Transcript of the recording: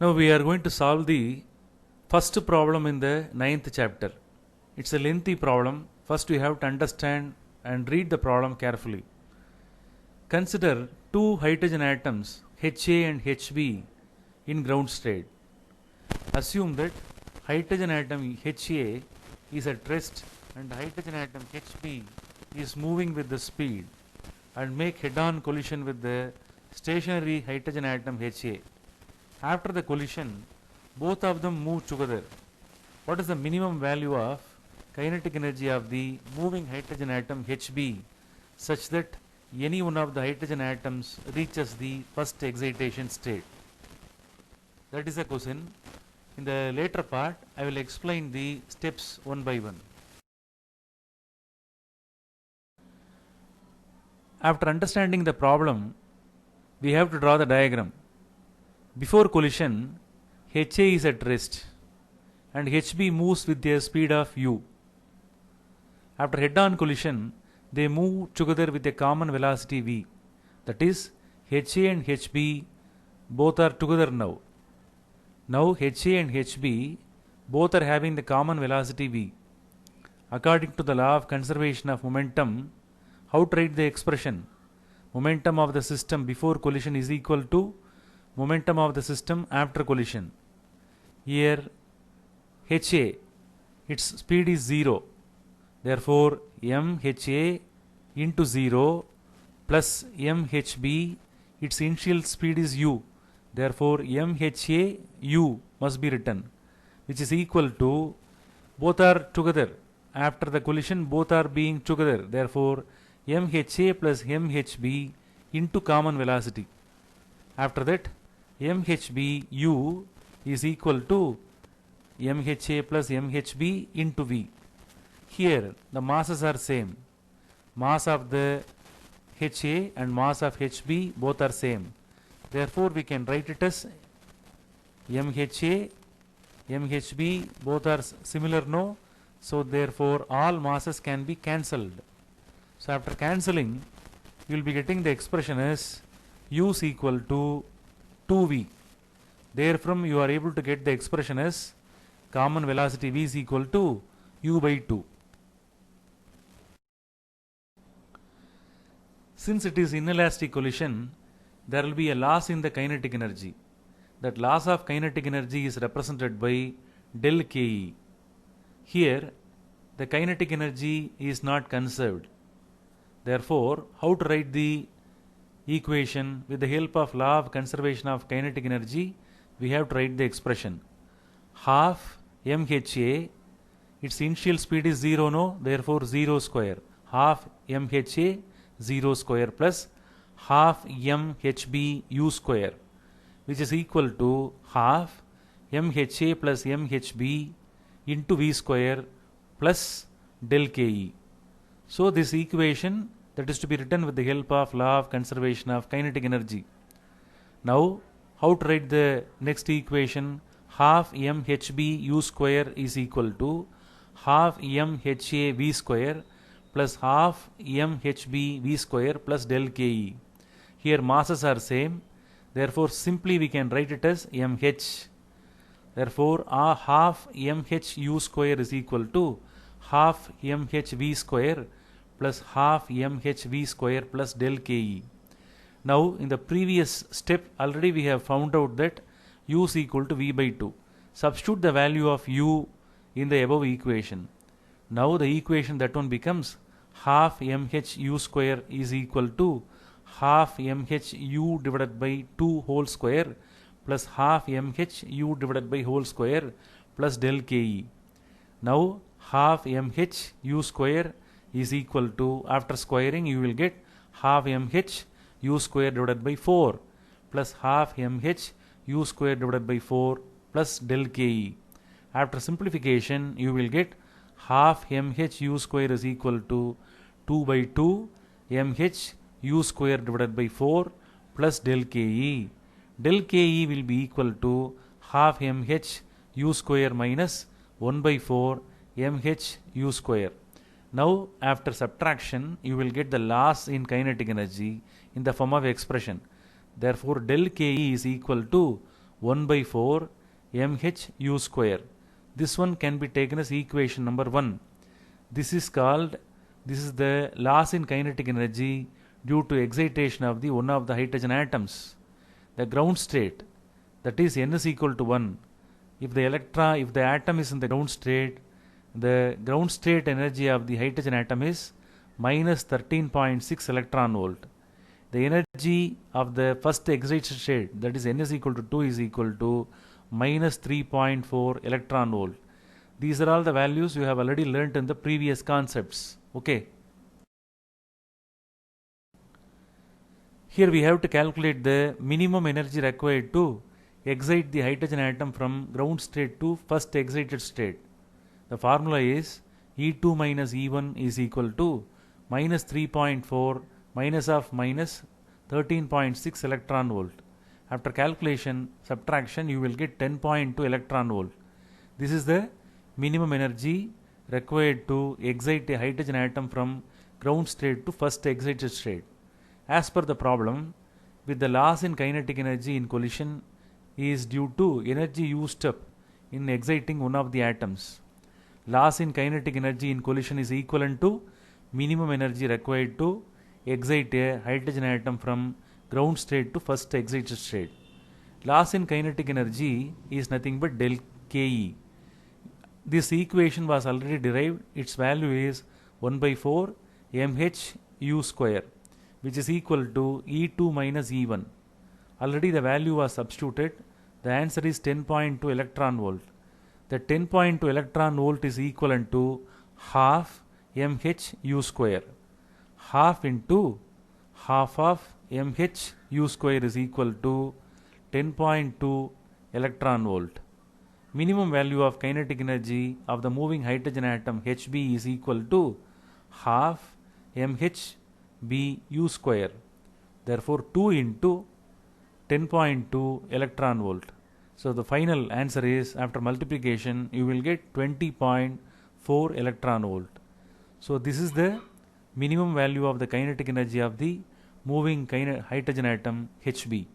Now we are going to solve the first problem in the 9th chapter. It's a lengthy problem. First we have to understand and read the problem carefully. Consider two hydrogen atoms HA and HB in ground state. Assume that hydrogen atom HA is at rest and hydrogen atom HB is moving with the speed, and make head-on collision with the stationary hydrogen atom HA. After the collision, both of them move together. What is the minimum value of kinetic energy of the moving hydrogen atom HB such that any one of the hydrogen atoms reaches the first excitation state? That is the question. In the later part, I will explain the steps one by one. After understanding the problem, we have to draw the diagram. Before collision, HA is at rest and HB moves with a speed of u. After head-on collision, they move together with a common velocity v. That is, HA and HB both are together now. Now HA and HB both are having the common velocity v. According to the law of conservation of momentum, how to write the expression? Momentum of the system before collision is equal to momentum of the system after collision. Here HA, its speed is 0. Therefore mHA into 0 plus mHB, its initial speed is u. Therefore mHA u must be written, which is equal to, both are together. After the collision, both are being together. Therefore mHA plus mHB into common velocity. After that, mHB u is equal to mHA plus mHB into v. Here the masses are same. Mass of the HA and mass of HB both are same. Therefore we can write it as mHA, mHB both are similar, no? So therefore all masses can be cancelled. So after cancelling, you will be getting the expression as u is equal to 2v. Therefrom you are able to get the expression as common velocity v is equal to u by 2. Since it is inelastic collision, there will be a loss in the kinetic energy. That loss of kinetic energy is represented by del Ke. Here the kinetic energy is not conserved. Therefore, how to write the equation? With the help of law of conservation of kinetic energy, we have to write the expression. Half mHA, its initial speed is 0, no? Therefore 0 square. Half mHA 0 square plus half mHB u square, which is equal to half mHA plus mHB into v square plus del Ke. So this equation that is to be written with the help of law of conservation of kinetic energy. Now how to write the next equation? Half mHB u square is equal to half mHA v square plus half mHB v square plus del Ke. Here masses are same. Therefore simply we can write it as mH. Therefore half mH u square is equal to half mH v square plus half mH v square plus del Ke. Now in the previous step already we have found out that u is equal to v by 2. Substitute the value of u in the above equation. Now the equation, that one becomes half mH u square is equal to half mH u divided by 2 whole square plus half mH u divided by whole square plus del Ke. Now half mH u square is equal to, after squaring you will get half mH u square divided by 4 plus half mH u square divided by 4 plus del Ke. After simplification you will get half mH u square is equal to 2 by 2 mH u square divided by 4 plus del Ke. Del Ke will be equal to half mH u square minus 1 by 4 mH u square. Now after subtraction you will get the loss in kinetic energy in the form of expression. Therefore del Ke is equal to 1 by 4 mhu square. This one can be taken as equation number 1. This is the loss in kinetic energy due to excitation of the one of the hydrogen atoms. The ground state, that is n is equal to 1. If the atom is in the ground state, the ground state energy of the hydrogen atom is minus 13.6 electron volt. The energy of the first excited state, that is n is equal to 2, is equal to minus 3.4 electron volt. These are all the values you have already learnt in the previous concepts. Okay. Here we have to calculate the minimum energy required to excite the hydrogen atom from ground state to first excited state. The formula is E2 minus E1 is equal to minus 3.4 minus of minus 13.6 electron volt. After calculation, subtraction, you will get 10.2 electron volt. This is the minimum energy required to excite a hydrogen atom from ground state to first excited state. As per the problem, with the loss in kinetic energy in collision is due to energy used up in exciting one of the atoms. Loss in kinetic energy in collision is equivalent to minimum energy required to excite a hydrogen atom from ground state to first excited state. Loss in kinetic energy is nothing but del Ke. This equation was already derived. Its value is 1 by 4 mhu square, which is equal to E2 minus E1. Already the value was substituted. The answer is 10.2 electron volt. The 10.2 electron volt is equivalent to half mhu square. Half into half of mhu square is equal to 10.2 electron volt. Minimum value of kinetic energy of the moving hydrogen atom Hb is equal to half mhbu square. Therefore 2 into 10.2 electron volt. So the final answer is, after multiplication, you will get 20.4 electron volt. So this is the minimum value of the kinetic energy of the moving hydrogen atom Hb.